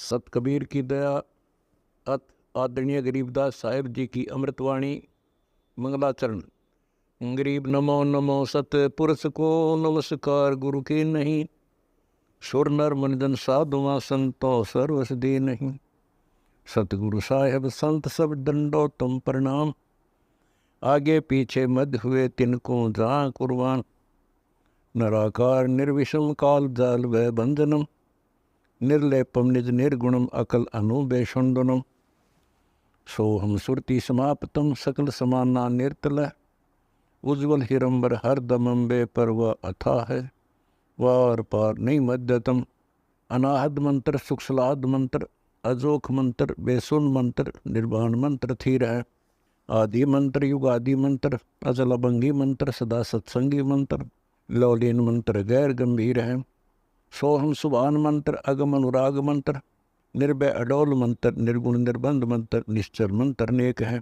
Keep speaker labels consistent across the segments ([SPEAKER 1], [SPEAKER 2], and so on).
[SPEAKER 1] सत कबीर की दया अत आदरणीय गरीबदास साहिब जी की अमृतवाणी मंगलाचरण। गरीब नमो नमो सत पुरुष को नमस्कार गुरु की नहीं, सुर नर मनजन साधुआ संतो सर्वस दी नहीं। सतगुरु साहेब संत सब दंडो तुम प्रणाम, आगे पीछे मध्य हुए तिनको जहाँ कुर्बान। नराकार निर्विषम काल जाल व बंधनम, निर्लेपम निज निर्गुणम अकल अनुबेषुंडनम। सोहम सुरति समाप्तम सकल समाना निर्तल, उज्ज्वल हिरंबर हर दमम बे पर वह अथा है। वार पार नहीं मध्यतम, अनाहद मंत्र सुखसलाद मंत्र, अजोख मंत्र बेसुन मंत्र, निर्वाण मंत्र थीर है। आदि मंत्र युगादि मंत्र, अजल अभंगी मंत्र, सदा सत्संगी मंत्र, लौलीन मंत्र गैर गंभीर है। सोहम सुभान मंत्र, अगम अनुराग मंत्र, निर्भय अडोल मंत्र, निर्गुण निर्बंध मंत्र, निश्चल मंत्र नेक है।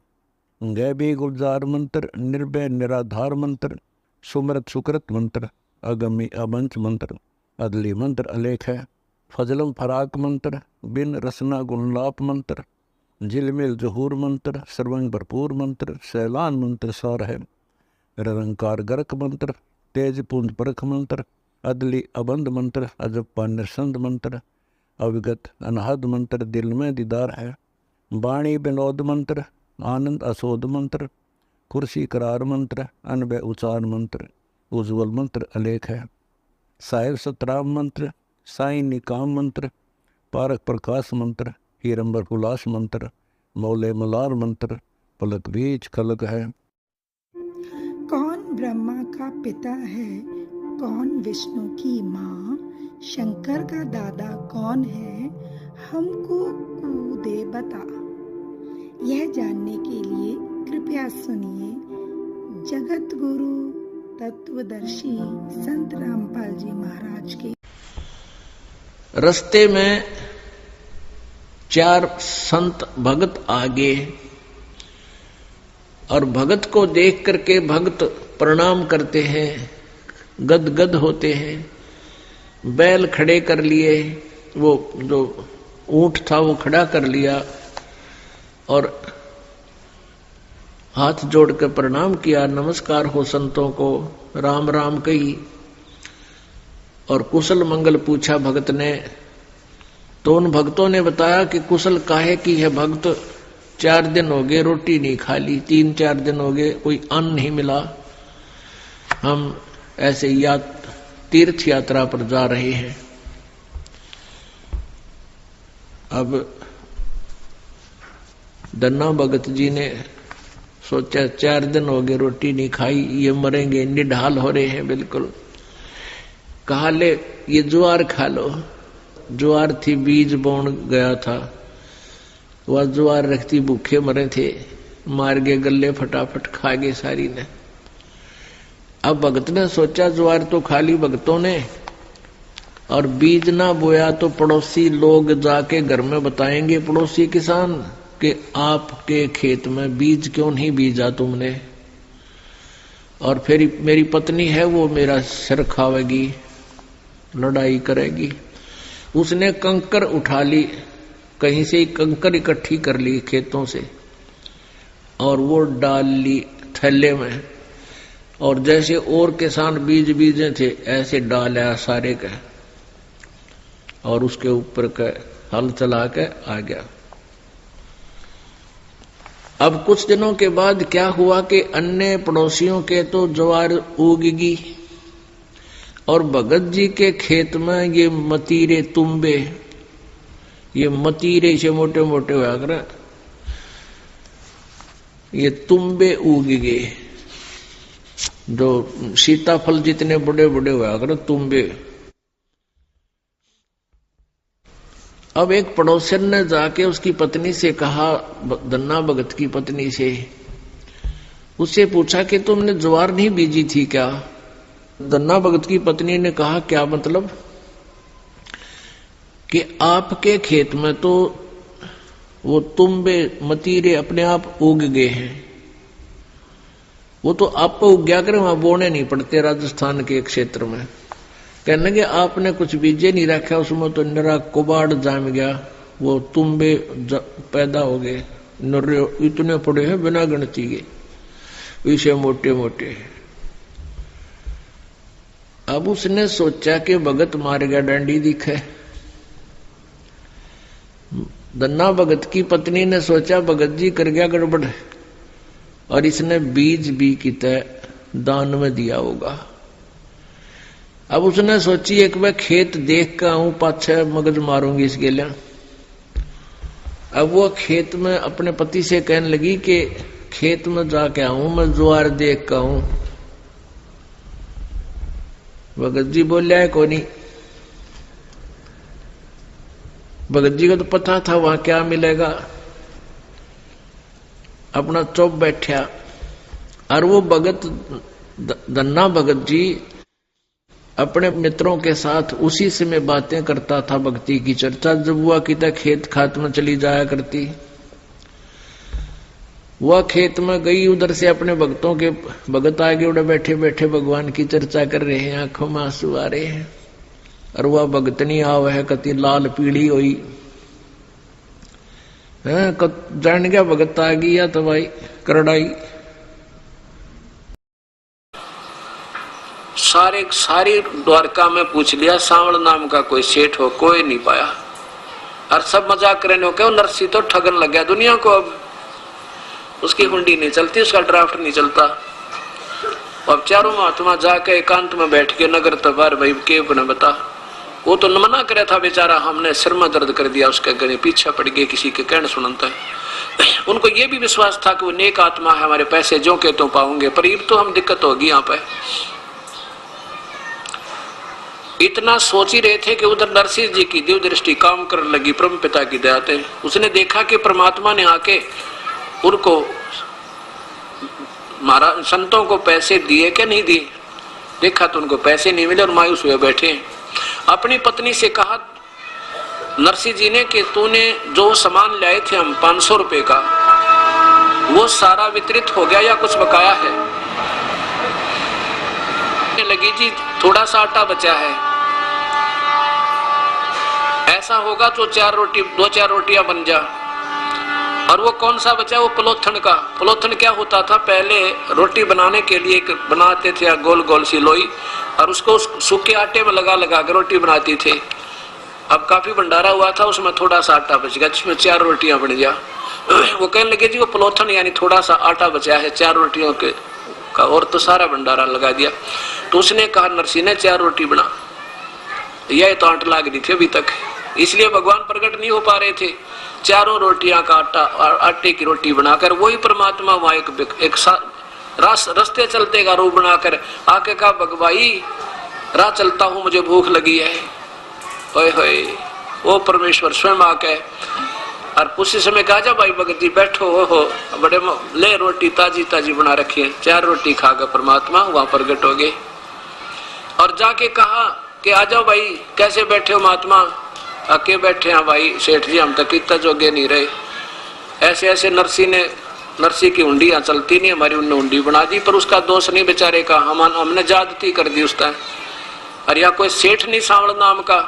[SPEAKER 1] गैबी गुलजार मंत्र, निर्भय निराधार मंत्र, सुमृत सुकृत मंत्र, अगमी अबंच मंत्र, अदली मंत्र अलेख है। फजलम फराक मंत्र, बिन रसना गुणलाप मंत्र, झिलमिल जहूर मंत्र, सर्वंग भरपूर मंत्र, सैलान मंत्र सार है। निरंकार गर्क मंत्र, तेज पुंज परख मंत्र, अदली अबंध मंत्र, अजप्पा निरसंद मंत्र, अविगत अनहद मंत्र, दिल में दीदार है। वाणी विनोद मंत्र, आनंद असोद मंत्र, कुर्सी करार मंत्र, अनबय उचार मंत्र, उज्ज्वल मंत्र अलेख है। साहिब सतराम मंत्र, साई निकाम मंत्र, पारक प्रकाश मंत्र, हीरंबर पुलास मंत्र, मौले मलार मंत्र, पलक बीच खलक है।
[SPEAKER 2] कौन ब्रह्मा का पिता है, कौन विष्णु की माँ, शंकर का दादा कौन है, हमको कूदे बता। यह जानने के लिए कृपया सुनिए जगत गुरु तत्वदर्शी संत रामपाल जी महाराज के।
[SPEAKER 3] रस्ते में चार संत भगत आगे, और भगत को देख करके भगत प्रणाम करते हैं, गदगद होते हैं। बैल खड़े कर लिए, वो जो ऊंट था वो खड़ा कर लिया और हाथ जोड़कर प्रणाम किया। नमस्कार हो संतों को, राम राम कही और कुशल मंगल पूछा भगत ने। तो उन भक्तों ने बताया कि कुशल काहे की है भगत, 4 दिन हो गए रोटी नहीं खा ली, 3-4 दिन हो गए कोई अन्न नहीं मिला, हम ऐसे तीर्थ यात्रा पर जा रहे हैं। अब दन्ना भगत जी ने सोचा 4 दिन हो गए रोटी नहीं खाई, ये मरेंगे, निढाल हो रहे हैं बिल्कुल। कहा ले ये ज्वार खा लो। ज्वार थी, बीज बोन गया था, वह ज्वार रखती, भूखे मरे थे, मार गए गले, फटाफट खा गए सारी ने। अब भगत ने सोचा ज्वार तो खा ली भगतों ने, और बीज ना बोया तो पड़ोसी लोग जाके घर में बताएंगे, पड़ोसी किसान, कि आपके खेत में बीज क्यों नहीं बीजा तुमने, और फिर मेरी पत्नी है वो मेरा सिर खावेगी, लड़ाई करेगी। उसने कंकर उठा ली, कहीं से कंकर इकट्ठी कर ली खेतों से, और वो डाल ली थैले में, और जैसे और किसान बीज बीजे थे ऐसे डाला सारे का, और उसके ऊपर का हल चला के आ गया। अब कुछ दिनों के बाद क्या हुआ कि अन्य पड़ोसियों के तो ज्वार उगगी, और भगत जी के खेत में ये मतीरे तुम्बे, ये मतीरे से मोटे मोटे हुआ कर, ये तुम्बे उग गए, जो सीताफल जितने बड़े बड़े हुआ कर तुम्बे। अब एक पड़ोसन ने जाके उसकी पत्नी से कहा, दन्ना भगत की पत्नी से, उससे पूछा कि तुमने ज्वार नहीं बीजी थी क्या? दन्ना भगत की पत्नी ने कहा क्या मतलब? कि आपके खेत में तो वो तुम्बे मतीरे अपने आप उग गए हैं, वो तो आप उग गया करे, वहां बोने नहीं पड़ते राजस्थान के क्षेत्र में। कहने लगे आपने कुछ बीजे नहीं रखा, उसमें तो निरा कुबाड़ जाम गया, वो तुम्बे पैदा हो गए, नर्रे इतने पड़े हैं बिना गिनती के, विषय मोटे मोटे। अब उसने सोचा कि भगत मार गया डंडी दिखे। दन्ना भगत की पत्नी ने सोचा भगत जी कर गया गड़बड़, और इसने बीज भी की तरह दान में दिया होगा। अब उसने सोची एक बार खेत देख कर आऊं, पाछे मगज मारूंगी इसके लिए। अब वो खेत में अपने पति से कहने लगी कि खेत में जाके आऊं, मैं ज्वार देख कर आऊं। भगत जी बोलिया है को नहीं। भगत जी को तो पता था वहां क्या मिलेगा। अपना चुप बैठा, और वो भगत धन्ना भगत जी अपने मित्रों के साथ उसी से में बातें करता था, भक्ति की चर्चा। जब वह किता खेत खात में चली जाया करती, वह खेत में गई, उधर से अपने भक्तों के भगत आगे उड़े बैठे बैठे भगवान की चर्चा कर रहे हैं, आंखों में आंसू आ रहे हैं। और वह भगतनी आव है कति लाल पीड़ी हुई है, जान गया भगत आ गई या तो भाई करड़ाई। सारी द्वारका में पूछ लिया, सांवल नाम का कोई सेठ हो, कोई नहीं पाया। और सब मजाक करने हो, नरसी तो ठगन लग गया दुनिया को। अब उसकी हुंडी नहीं चलती, उसका ड्राफ्ट नहीं चलता। अब चारों महात्मा जाके एकांत में बैठ के नगर तबार भाई के ने बता, वो तो मना करे था बेचारा, हमने सिर में दर्द कर दिया, उसके गले पीछे पड़ गए, किसी के कहने सुनता है। उनको ये भी विश्वास था कि वो नेक आत्मा है, हमारे पैसे जो के तो पाऊंगे, पर ये तो हम दिक्कत होगी यहाँ पे। इतना सोच ही रहे थे कि उधर नरसिंह जी की दिव्य दृष्टि काम करने लगी परम पिता की दया से। उसने देखा कि परमात्मा ने आके उनको महाराज संतों को पैसे दिए क्या नहीं दिए। देखा तो उनको पैसे नहीं मिले और मायूस हुए बैठे। अपनी पत्नी से कहा नरसिंह जी ने कि तूने जो सामान लाए थे हम 500 रुपए का, वो सारा वितरित हो गया या कुछ बकाया है। लगी जी थोड़ा सा आटा बचा है, ऐसा होगा तो 2-4 रोटियां बन जा। और वो कौन सा बचा, वो पलोथन का। पलोथन क्या होता था, पहले रोटी बनाने के लिए बनाते थे गोल गोल सी लोई, और उसको सूखे आटे में लगा लगा कर रोटी बनाती थे। अब काफी भंडारा हुआ था, उसमें थोड़ा सा आटा बच गया, जिसमें 4 रोटियां बन जा। वो कहने लगे जी वो पलोथन यानी थोड़ा सा आटा बचा है 4 रोटियों के का, और तो सारा भंडारा लगा दिया। तो उसने कहा नरसिंह ने 4 रोटी बना। यह तो आट लाग रही थी अभी तक, इसलिए भगवान प्रकट नहीं हो पा रहे थे। 4 रोटियां का आटा और आटे की रोटी बनाकर वही परमात्मा वहां एक रास्ते चलते का रूप बनाकर आके कहा भगवाई राह चलता हूं, मुझे भूख लगी है। ओए होए, वो परमेश्वर स्वयं आके और उसी समय कहा जा भाई भगत जी बैठो, हो बड़े ले रोटी ताजी ताजी बना रखी है। 4 रोटी खाकर परमात्मा वहां प्रकट हो गए और जाके कहा कि आ जाओ भाई, कैसे बैठे हो महात्मा। आके बैठे हैं भाई सेठ जी, हम तक इतना जोगे नहीं रहे। ऐसे ऐसे नरसी की हुंडियां चलती नहीं, हमारी उनने हुंडी बना दी, पर उसका दोष नहीं बेचारे का, हमने ज्यादती कर दी उसका। और या कोई सेठ नहीं सांवल नाम का।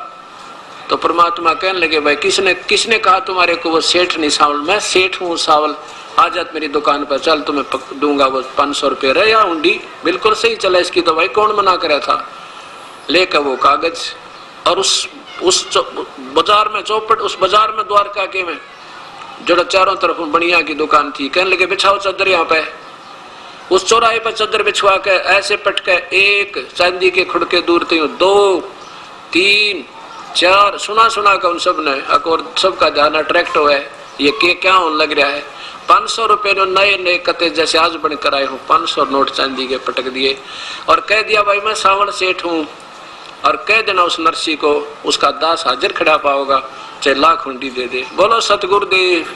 [SPEAKER 3] तो परमात्मा कहने लगे भाई किसने कहा तुम्हारे को वो सेठ नहीं सांवल, मैं सेठ हूँ सांवल। आ जात मेरी दुकान पर, चल तुम्हें दूंगा वो 500 रुपये रहे या हुंडी, बिल्कुल सही चला इसकी दवाई, कौन मना करा था। लेकर वो कागज और उस बाजार में चौपट, उस बाजार में द्वारका के में जो चारों तरफ बनिया की दुकान थी, कहने लगे बिछाओ चादर यहाँ पे। उस चौराहे पर चादर बिछवा के ऐसे पटके, एक चांदी के खुड़के दूर थे, 2, 3, 4 सुना का उन सब ने, और सबका ध्यान अट्रैक्ट हुआ है ये क्या होने लग रहा है। 500 रुपए नए कते जैसे आज बनकर आए हो, 500 नोट चांदी के पटक दिए और कह दिया भाई मैं सांवल सेठ हूँ, और कह देना उस नरसी को उसका दास हाजिर खड़ा पाओगा, चाहे लाख हुंडी दे दे। बोलो सतगुरुदेव।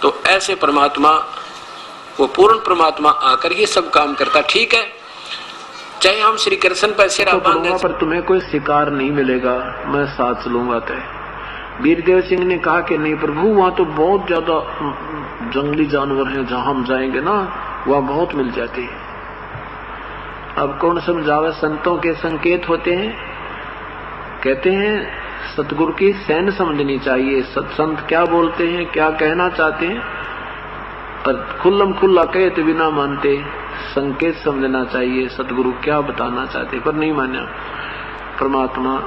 [SPEAKER 3] तो ऐसे परमात्मा, वो पूर्ण परमात्मा आकर ही सब काम करता। ठीक है, चाहे हम श्री कृष्ण पर सिरा बांधे पर तुम्हें कोई शिकार नहीं मिलेगा, मैं साथ लूंगा तय। वीरदेव सिंह ने कहा कि नहीं प्रभु, वहां तो बहुत ज्यादा जंगली जानवर हैं, जहां हम जाएंगे ना वहां बहुत मिल जाते हैं। अब कौन समझावे, संतों के संकेत होते हैं। कहते हैं सतगुरु की सैन समझनी चाहिए। सत्संत क्या बोलते हैं, क्या कहना चाहते हैं, पर खुल्लम खुल्ला कहे तो बिना मानते संकेत समझना चाहिए सतगुरु क्या बताना चाहते, पर नहीं माना। परमात्मा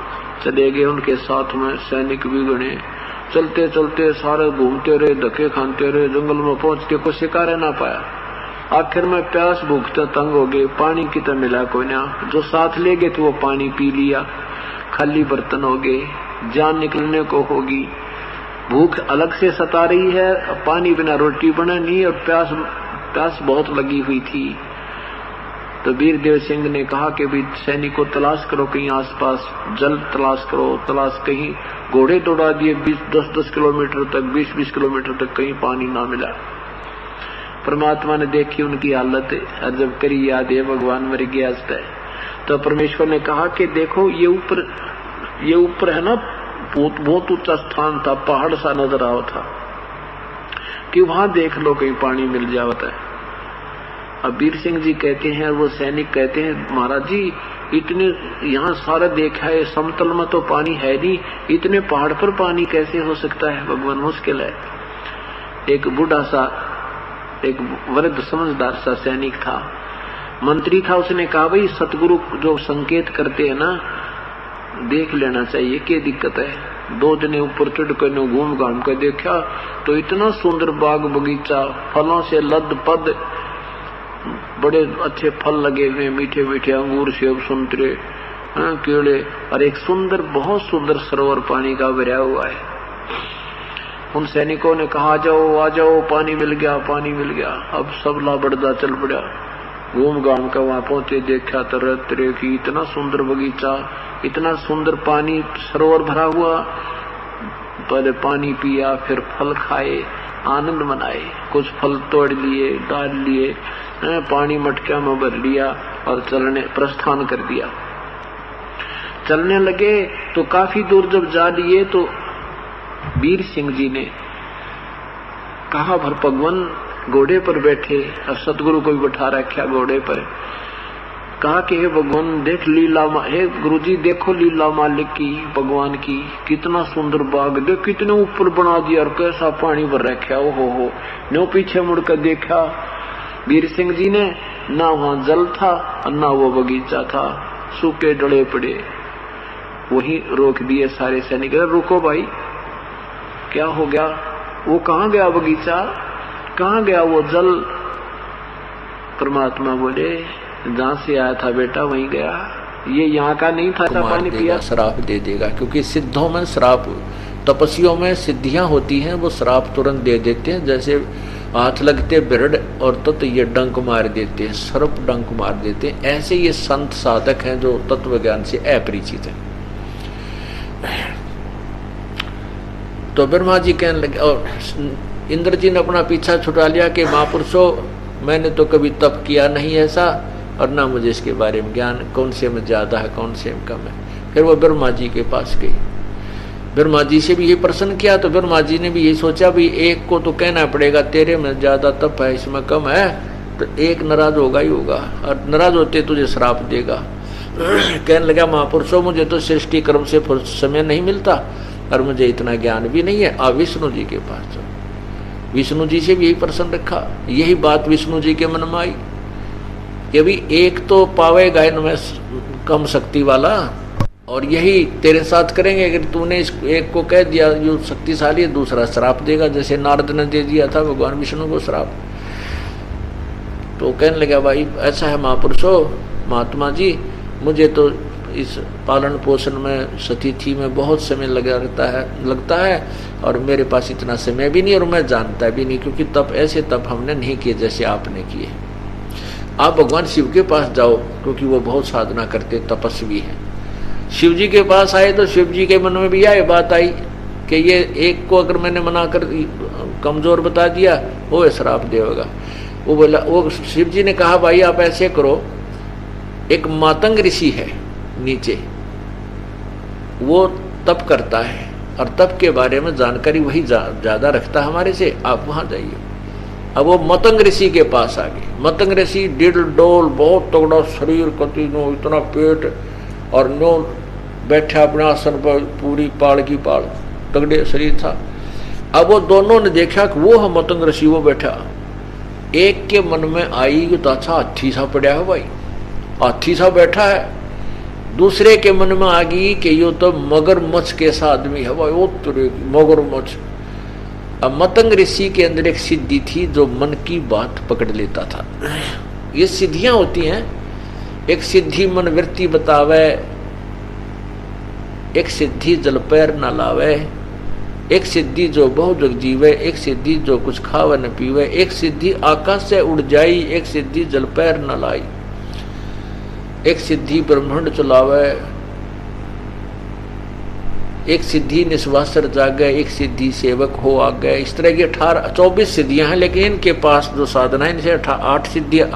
[SPEAKER 3] चले गए, उनके साथ में सैनिक भी गणे। चलते चलते सारे घूमते रहे, धक्के खाते रहे, जंगल में पहुंचते कुछ शिकार ना पाया। आखिर में प्यास भूखते तंग हो गए, पानी की तो मिला कोई ना। जो साथ ले गए थे वो पानी पी लिया, खाली बर्तन हो गए, जान निकलने को होगी। भूख अलग से सता रही है, पानी बिना रोटी बना नहीं, और प्यास बहुत लगी हुई थी। तो वीरदेव सिंह ने कहा कि भी सैनिकों तलाश करो, कहीं आसपास जल तलाश करो, तलाश। कहीं घोड़े दौड़ा दिए 10-10 किलोमीटर तक, 20-20 किलोमीटर तक, कहीं पानी ना मिला। परमात्मा ने देखी उनकी हालत, और जब करी याद है भगवान मर गया है, तो परमेश्वर ने कहा कि देखो ये ऊपर है ना, बहुत ऊंचा स्थान था, पहाड़ सा नजर आ था, कि वहां देख लो कहीं पानी मिल जाता है। अब वीर सिंह जी कहते हैं, वो सैनिक कहते हैं, महाराज जी इतने यहाँ सारा देखा है, समतल में तो पानी है नहीं, इतने पहाड़ पर पानी कैसे हो सकता है भगवान, मुश्किल है। एक बूढ़ा सा, एक वृद्ध समझदार सा सैनिक था, मंत्री था, उसने कहा भाई सतगुरु जो संकेत करते हैं ना, देख लेना चाहिए, क्या दिक्कत है। 2 जने ऊपर चढ़ कर घूम घाम कर देखा तो इतना सुंदर बाग बगीचा, फलों से लद पद, बड़े अच्छे फल लगे हुए, मीठे मीठे अंगूर, सेब, संतरे, केले, और एक सुंदर, बहुत सुंदर सरोवर पानी का भरा हुआ है। उन सैनिकों ने कहा आ जाओ, पानी मिल गया, पानी मिल गया। अब सब लाबड़दा चल पड़ा, घूम घाम कर वहां पहुंचे, देखा तरह तरह की, इतना सुंदर बगीचा, इतना सुंदर पानी, सरोवर भरा हुआ। पहले पानी पिया, फिर फल खाए, आनंद मनाए, कुछ फल तोड़ लिए, डाल लिए, पानी मटकिया में भर लिया और प्रस्थान कर दिया। चलने लगे तो काफी दूर जब जा लिए तो वीर सिंह जी ने कहा, भर भगवान घोड़े पर बैठे, और सतगुरु को भी बैठा रखा घोड़े पर। कहा कि हे भगवान देख लीला, हे गुरुजी देखो लीला मालिक की, भगवान की, कितना सुंदर बाग, देख कितने ऊपर बना दिया, और कैसा पानी भर रखा, ओ हो। नो पीछे मुड़कर देखा वीर सिंह जी ने, ना वहां जल था और ना वो बगीचा था, सूखे डले पड़े। वही रोक दिए सारे सैनिक, रुको भाई, क्या हो गया, वो कहाँ गया बगीचा, कहाँ गया वो जल। परमात्मा बोले, जहां से आया था बेटा वहीं गया, ये यहाँ का नहीं था, पानी पिया,
[SPEAKER 1] श्राप दे देगा। क्योंकि सिद्धों में श्राप, तपस्वियों में सिद्धियां होती हैं, वो श्राप तुरंत दे देते हैं। जैसे हाथ लगते बिरड और तो ये डंक मार देते हैं, सर्प डंक मार देते हैं। ऐसे ये संत साधक हैं जो तत्व ज्ञान से अपरिचित हैं। तो ब्रह्मा जी कहने लगे, और इंद्र जी ने अपना पीछा छुड़ा लिया कि महापुरुषों, मैंने तो कभी तप किया नहीं ऐसा, और ना मुझे इसके बारे में ज्ञान, कौन से में ज्यादा है कौन से में कम है। फिर वो ब्रह्मा जी के पास गई, ब्रह्मा जी से भी ये प्रश्न किया, तो ब्रह्मा जी ने भी यही सोचा भी एक को तो कहना पड़ेगा, तेरे में ज्यादा तप है, इसमें कम है, तो एक नाराज होगा ही होगा, और नाराज होते तुझे श्राप देगा। कहने लगा, महापुरुषों मुझे तो सृष्टि कर्म से समय नहीं मिलता, और मुझे इतना ज्ञान भी नहीं है, आप विष्णु जी के पास जाओ। विष्णु जी से भी यही प्रश्न रखा। यही बात विष्णु जी के मन में आई कि भी एक तो पावेगा इनमें कम शक्ति वाला, और यही तेरे साथ करेंगे। अगर तूने इस एक को कह दिया जो शक्तिशाली है, दूसरा श्राप देगा, जैसे नारद ने दे दिया था भगवान विष्णु को श्राप। तो कहने लगा, भाई ऐसा है महापुरुषों, महात्मा जी, मुझे तो इस पालन पोषण में, सतिथि में बहुत समय लगता है, और मेरे पास इतना समय भी नहीं, और मैं जानता भी नहीं, क्योंकि तप ऐसे तप हमने नहीं किए जैसे आपने किए। आप भगवान शिव के पास जाओ, क्योंकि वो बहुत साधना करते, तपस्वी हैं। शिव जी के पास आए तो शिव जी के मन में भी यह बात आई कि ये एक को अगर मैंने मना कर कमजोर बता दिया, वो श्राप देगा। वो बोला, वो शिव जी ने कहा, भाई आप ऐसे करो, एक मातंग ऋषि है नीचे, वो तप करता है, और तप के बारे में जानकारी वही ज्यादा रखता है हमारे से, आप वहां जाइए। अब वो मतंग ऋषि के पास आ गए। मतंग ऋषि डिल डोल, बहुत तगड़ा शरीर, कति नो इतना पेट, और नो
[SPEAKER 3] बैठा अपने आसन पर, पूरी पाल की पाल, तगड़े शरीर था। अब वो दोनों ने देखा कि वो हम मतंग ऋषि वो बैठा। एक के मन में आई कि तो अच्छा हाथी सा पड़ा है भाई, हाथी सा बैठा है। दूसरे के मन में आ गई कि यो तो मगरमच्छ कैसा आदमी है भाई, वो तो मगरमच्छ। अब मतंग ऋषि के अंदर एक सिद्धि थी जो मन की बात पकड़ लेता था। ये सिद्धियां होती हैं, एक सिद्धि मन वृत्ति बतावे, एक सिद्धि जल पैर न लावे, एक सिद्धि जो बहु जग जीवे, एक सिद्धि जो कुछ खावे न पीवे, एक सिद्धि आकाश से उड़ जाई, एक सिद्धि जल पैर न लाई, एक सिद्धि ब्रह्मांड चलावे, एक सिद्धि निस्वासर जागे, एक सिद्धि सेवक हो आगे। इस तरह की 24 सिद्धियां हैं, लेकिन इनके पास जो साधना है इनसे 8 सिद्धियां,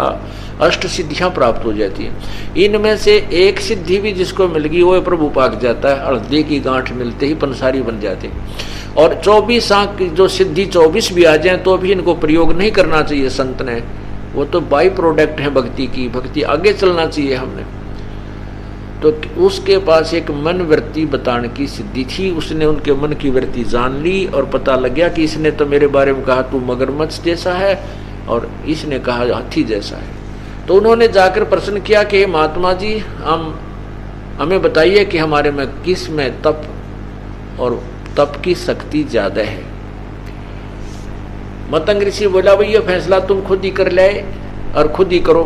[SPEAKER 3] अष्ट सिद्धियां प्राप्त हो जाती हैं। इनमें से एक सिद्धि भी जिसको मिल गई वो प्रभु पाक जाता है, हल्दी की गांठ मिलते ही पंसारी बन जाते हैं। और 24 आंख की जो सिद्धि 24 भी आ जाए तो भी इनको प्रयोग नहीं करना चाहिए संत ने, वो तो बाई प्रोडक्ट है भक्ति की, भक्ति आगे चलना चाहिए हमने। तो उसके पास एक मन वृत्ति बताने की सिद्धि थी, उसने उनके मन की वृत्ति जान ली और पता लग गया कि इसने तो मेरे बारे में कहा तू मगरमच्छ जैसा है और इसने कहा हाथी जैसा है। तो उन्होंने जाकर प्रश्न किया कि महात्मा जी हमें बताइए कि हमारे में किस में तप और तप की शक्ति ज्यादा है। मतंग ऋषि बोला भाई ये फैसला तुम खुद ही कर ले और खुद ही करो।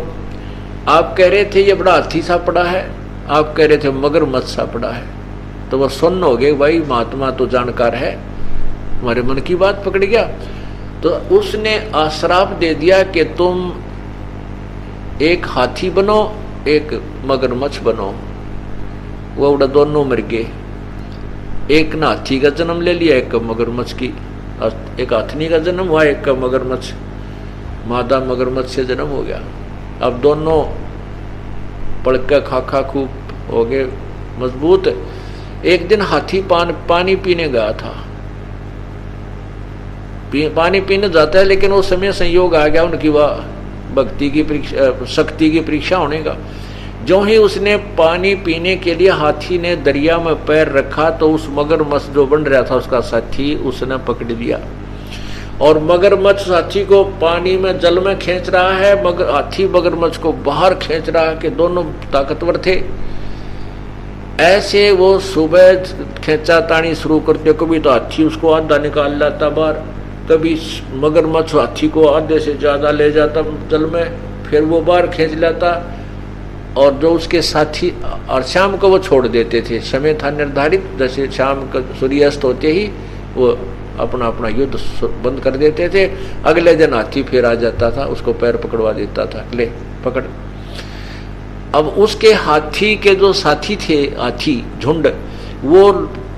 [SPEAKER 3] आप कह रहे थे ये बड़ा हाथी सा पड़ा है, आप कह रहे थे मगरमच्छ सा पड़ा है, तो वह सुन्न हो गए भाई महात्मा तो जानकार है, हमारे मन की बात पकड़ गया। तो उसने आश्राप दे दिया कि तुम एक हाथी बनो एक मगरमच्छ बनो। वो उड़ा दोनों मर गए, एक ने हाथी का जन्म ले लिया, एक मगरमच्छ की, एक हाथनी का जन्म हुआ, एक का मगरमच्छ, मादा मगरमच्छ से जन्म हो गया। अब दोनों पड़का खाखा खूब हो गए मजबूत। एक दिन हाथी पानी पीने गया था, पानी पीने जाता है, लेकिन उस समय संयोग आ गया उनकी वह भक्ति की परीक्षा, शक्ति की परीक्षा होने का। जो ही उसने पानी पीने के लिए हाथी ने दरिया में पैर रखा तो उस मगरमच्छ जो बन रहा था उसका साथी उसने पकड़ लिया और मगरमच्छ हाथी को पानी में जल में खींच रहा है, मगर हाथी मगरमच्छ को बाहर खींच रहा है कि दोनों ताकतवर थे। ऐसे वो सुबह खींचा तानी शुरू करते, कभी तो हाथी उसको आधा निकाल लाता बाहर, कभी मगरमच्छ हाथी को आधे से ज्यादा ले जाता जल में, फिर वो बाहर खींच लाता और जो उसके साथी, और शाम को वो छोड़ देते थे, समय था निर्धारित, जैसे शाम का सूर्यास्त होते ही वो अपना अपना युद्ध बंद कर देते थे। अगले दिन हाथी फिर आ जाता था, उसको पैर पकड़वा देता था, ले पकड़। अब उसके हाथी के जो साथी थे, हाथी झुंड, वो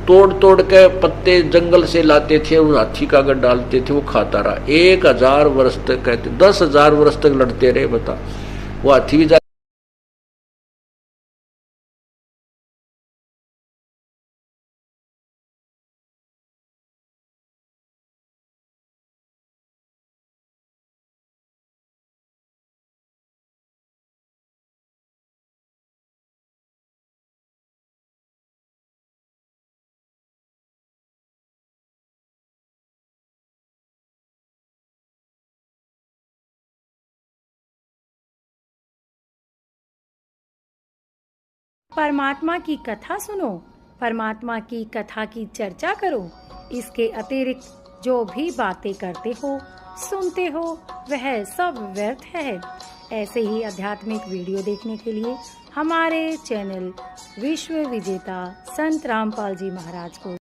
[SPEAKER 3] तोड़ तोड़ के पत्ते जंगल से लाते थे, उस हाथी का अगर डालते थे वो खाता रहा 1000 वर्ष तक, कहते 10,000 वर्ष तक लड़ते रहे। बता वो हाथी भी
[SPEAKER 4] परमात्मा की कथा सुनो, परमात्मा की कथा की चर्चा करो। इसके अतिरिक्त जो भी बातें करते हो, सुनते हो, वह सब व्यर्थ है। ऐसे ही आध्यात्मिक वीडियो देखने के लिए हमारे चैनल विश्व विजेता संत रामपाल जी महाराज को